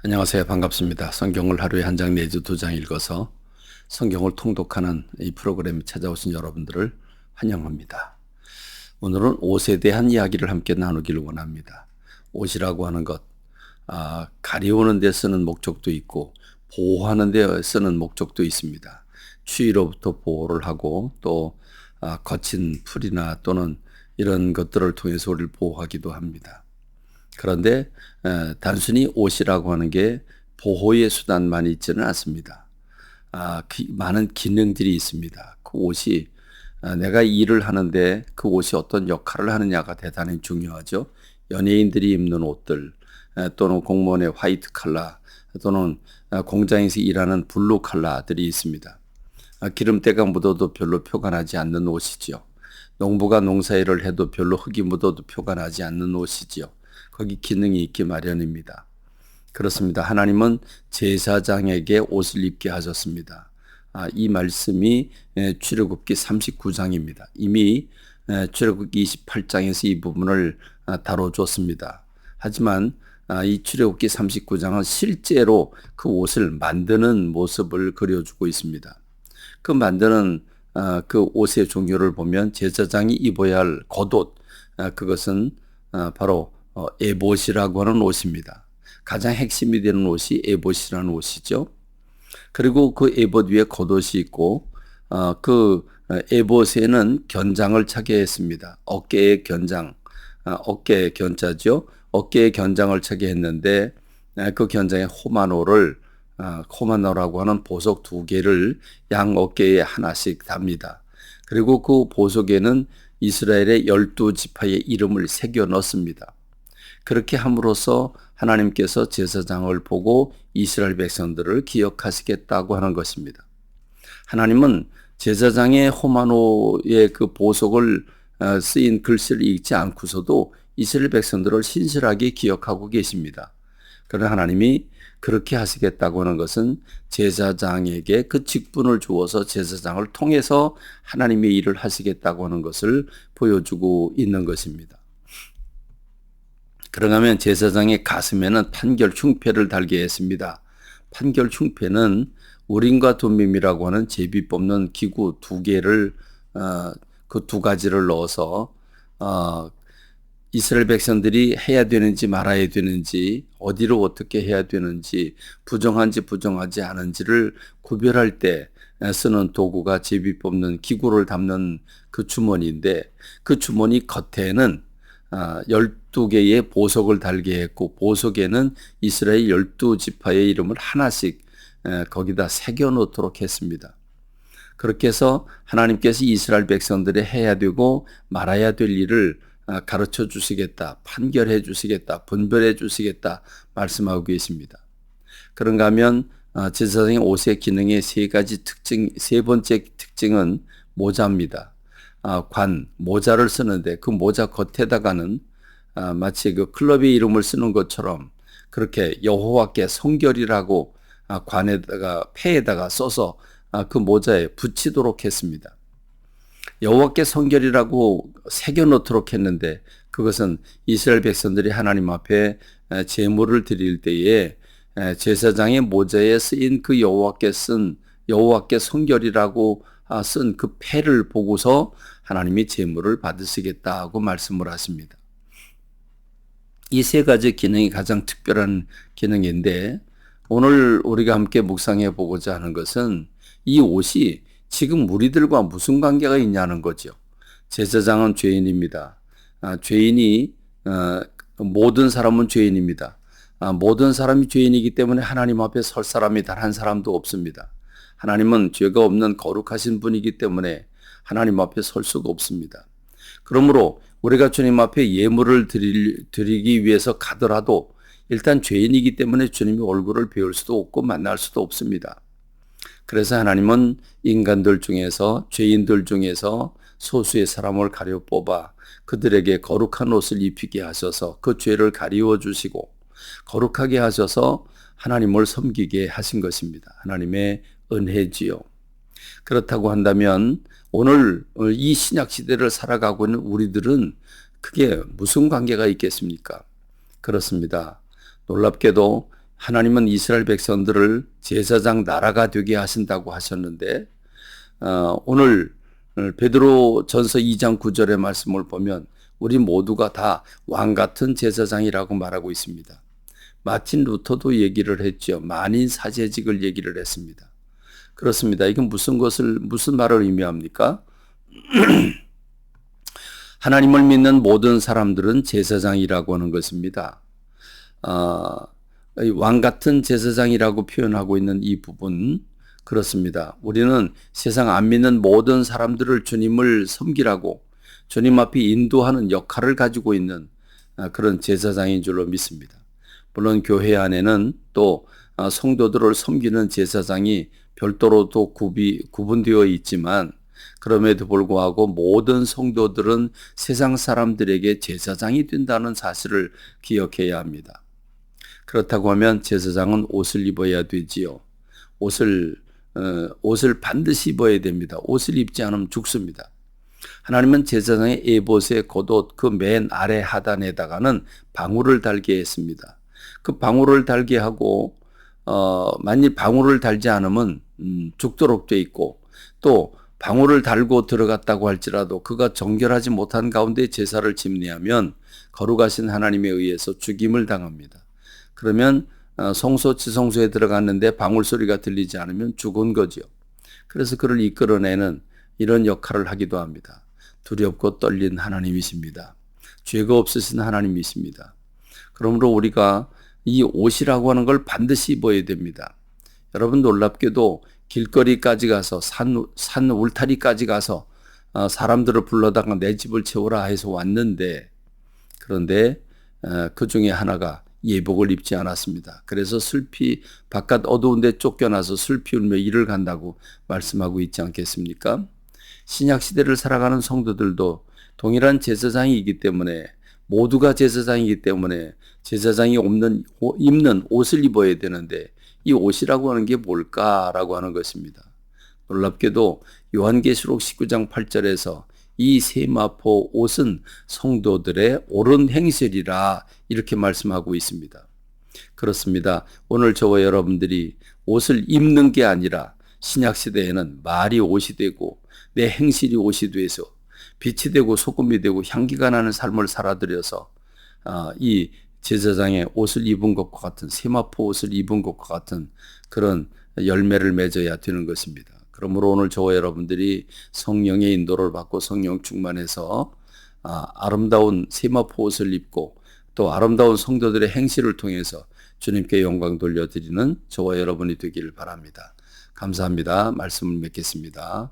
안녕하세요. 반갑습니다. 성경을 하루에 한 장 내지 두 장 읽어서 성경을 통독하는 이 프로그램에 찾아오신 여러분들을 환영합니다. 오늘은 옷에 대한 이야기를 함께 나누기를 원합니다. 옷이라고 하는 것, 가리우는 데 쓰는 목적도 있고 보호하는 데 쓰는 목적도 있습니다. 추위로부터 보호를 하고 또 거친 풀이나 또는 이런 것들을 통해서 우리를 보호하기도 합니다. 그런데 단순히 옷이라고 하는 게 보호의 수단만 있지는 않습니다. 많은 기능들이 있습니다. 그 옷이 내가 일을 하는데 그 옷이 어떤 역할을 하느냐가 대단히 중요하죠. 연예인들이 입는 옷들 또는 공무원의 화이트 칼라 또는 공장에서 일하는 블루 칼라들이 있습니다. 기름때가 묻어도 별로 표가 나지 않는 옷이지요. 농부가 농사일을 해도 별로 흙이 묻어도 표가 나지 않는 옷이지요. 거기 기능이 있기 마련입니다. 그렇습니다. 하나님은 제사장에게 옷을 입게 하셨습니다. 이 말씀이 출애굽기 39장입니다. 이미 출애굽기 28장에서 이 부분을 다뤄줬습니다. 하지만 이 출애굽기 39장은 실제로 그 옷을 만드는 모습을 그려주고 있습니다. 그 만드는 그 옷의 종류를 보면 제사장이 입어야 할 겉옷, 그것은 바로 에봇이라고 하는 옷입니다. 가장 핵심이 되는 옷이 에봇이라는 옷이죠. 그리고 그 에봇 위에 겉옷이 있고 그 에봇에는 견장을 차게 했습니다. 어깨에 견장, 어깨에 견자죠. 어깨에 견장을 차게 했는데 그 견장에 호마노라고 하는 보석 2개를 양 어깨에 하나씩 답니다. 그리고 그 보석에는 이스라엘의 12지파의 이름을 새겨 넣습니다. 그렇게 함으로써 하나님께서 제사장을 보고 이스라엘 백성들을 기억하시겠다고 하는 것입니다. 하나님은 제사장의 호마노의 그 보석을 쓰인 글씨를 읽지 않고서도 이스라엘 백성들을 신실하게 기억하고 계십니다. 그러나 하나님이 그렇게 하시겠다고 하는 것은 제사장에게 그 직분을 주어서 제사장을 통해서 하나님의 일을 하시겠다고 하는 것을 보여주고 있는 것입니다. 그런가 하면 제사장의 가슴에는 판결 흉패를 달게 했습니다. 판결 흉패는 우림과 둠밈이라고 하는 제비 뽑는 기구 2개를 그 2가지를 넣어서 이스라엘 백성들이 해야 되는지 말아야 되는지 어디로 어떻게 해야 되는지 부정한지 부정하지 않은지를 구별할 때 쓰는 도구가 제비 뽑는 기구를 담는 그 주머니인데 그 주머니 겉에는 12개의 보석을 달게 했고 보석에는 이스라엘 12지파의 이름을 하나씩 거기다 새겨 놓도록 했습니다. 그렇게 해서 하나님께서 이스라엘 백성들이 해야 되고 말아야 될 일을 가르쳐 주시겠다, 판결해 주시겠다, 분별해 주시겠다 말씀하고 계십니다. 그런가 하면 제사장의 옷의 기능의 세 번째 특징은 모자입니다. 모자를 쓰는데 그 모자 겉에다가는 마치 그 클럽의 이름을 쓰는 것처럼 그렇게 여호와께 성결이라고 폐에다가 써서 그 모자에 붙이도록 했습니다. 여호와께 성결이라고 새겨 놓도록 했는데 그것은 이스라엘 백성들이 하나님 앞에 제물을 드릴 때에 제사장의 모자에 쓰인 그 여호와께 성결이라고 쓴 그 패를 보고서 하나님이 제물을 받으시겠다고 말씀을 하십니다. 이 3가지 기능이 가장 특별한 기능인데 오늘 우리가 함께 묵상해 보고자 하는 것은 이 옷이 지금 우리들과 무슨 관계가 있냐는 거죠. 제사장은 죄인입니다. 모든 사람은 죄인입니다. 모든 사람이 죄인이기 때문에 하나님 앞에 설 사람이 단 한 사람도 없습니다. 하나님은 죄가 없는 거룩하신 분이기 때문에 하나님 앞에 설 수가 없습니다. 그러므로 우리가 주님 앞에 예물을 드리기 위해서 가더라도 일단 죄인이기 때문에 주님의 얼굴을 배울 수도 없고 만날 수도 없습니다. 그래서 하나님은 인간들 중에서 죄인들 중에서 소수의 사람을 가려 뽑아 그들에게 거룩한 옷을 입히게 하셔서 그 죄를 가리워 주시고 거룩하게 하셔서 하나님을 섬기게 하신 것입니다. 하나님의 은혜지요. 그렇다고 한다면 오늘 이 신약 시대를 살아가고 있는 우리들은 그게 무슨 관계가 있겠습니까? 그렇습니다. 놀랍게도 하나님은 이스라엘 백성들을 제사장 나라가 되게 하신다고 하셨는데 오늘 베드로 전서 2장 9절의 말씀을 보면 우리 모두가 다 왕 같은 제사장이라고 말하고 있습니다. 마틴 루터도 얘기를 했죠. 만인 사제직을 얘기를 했습니다. 그렇습니다. 이건 무슨 말을 의미합니까? 하나님을 믿는 모든 사람들은 제사장이라고 하는 것입니다. 왕 같은 제사장이라고 표현하고 있는 이 부분, 그렇습니다. 우리는 세상 안 믿는 모든 사람들을 주님을 섬기라고 주님 앞에 인도하는 역할을 가지고 있는 그런 제사장인 줄로 믿습니다. 물론 교회 안에는 또 성도들을 섬기는 제사장이 별도로 또 구분되어 있지만 그럼에도 불구하고 모든 성도들은 세상 사람들에게 제사장이 된다는 사실을 기억해야 합니다. 그렇다고 하면 제사장은 옷을 입어야 되지요. 옷을 반드시 입어야 됩니다. 옷을 입지 않으면 죽습니다. 하나님은 제사장의 에봇의 겉옷 그 맨 아래 하단에다가는 방울을 달게 했습니다. 그 방울을 달게 하고 만일 방울을 달지 않으면 죽도록 돼 있고 또 방울을 달고 들어갔다고 할지라도 그가 정결하지 못한 가운데 제사를 집례하면 거룩하신 하나님에 의해서 죽임을 당합니다. 그러면 성소지성소에 들어갔는데 방울 소리가 들리지 않으면 죽은 거죠. 그래서 그를 이끌어내는 이런 역할을 하기도 합니다. 두렵고 떨린 하나님이십니다. 죄가 없으신 하나님이십니다. 그러므로 우리가 이 옷이라고 하는 걸 반드시 입어야 됩니다. 여러분 놀랍게도 길거리까지 가서 산 울타리까지 가서 사람들을 불러다가 내 집을 채우라 해서 왔는데 그런데 그 중에 하나가 예복을 입지 않았습니다. 그래서 슬피 바깥 어두운 데 쫓겨나서 슬피 울며 일을 간다고 말씀하고 있지 않겠습니까? 신약 시대를 살아가는 성도들도 동일한 제사장이기 때문에 모두가 제사장이기 때문에 제사장이 입는 옷을 입어야 되는데 이 옷이라고 하는 게 뭘까라고 하는 것입니다. 놀랍게도 요한계시록 19장 8절에서 이 세마포 옷은 성도들의 옳은 행실이라 이렇게 말씀하고 있습니다. 그렇습니다. 오늘 저와 여러분들이 옷을 입는 게 아니라 신약시대에는 말이 옷이 되고 내 행실이 옷이 돼서 빛이 되고 소금이 되고 향기가 나는 삶을 살아들여서 이 제사장의 옷을 입은 것과 같은 세마포 옷을 입은 것과 같은 그런 열매를 맺어야 되는 것입니다. 그러므로 오늘 저와 여러분들이 성령의 인도를 받고 성령 충만해서 아름다운 세마포 옷을 입고 또 아름다운 성도들의 행실을 통해서 주님께 영광 돌려드리는 저와 여러분이 되기를 바랍니다. 감사합니다. 말씀을 맺겠습니다.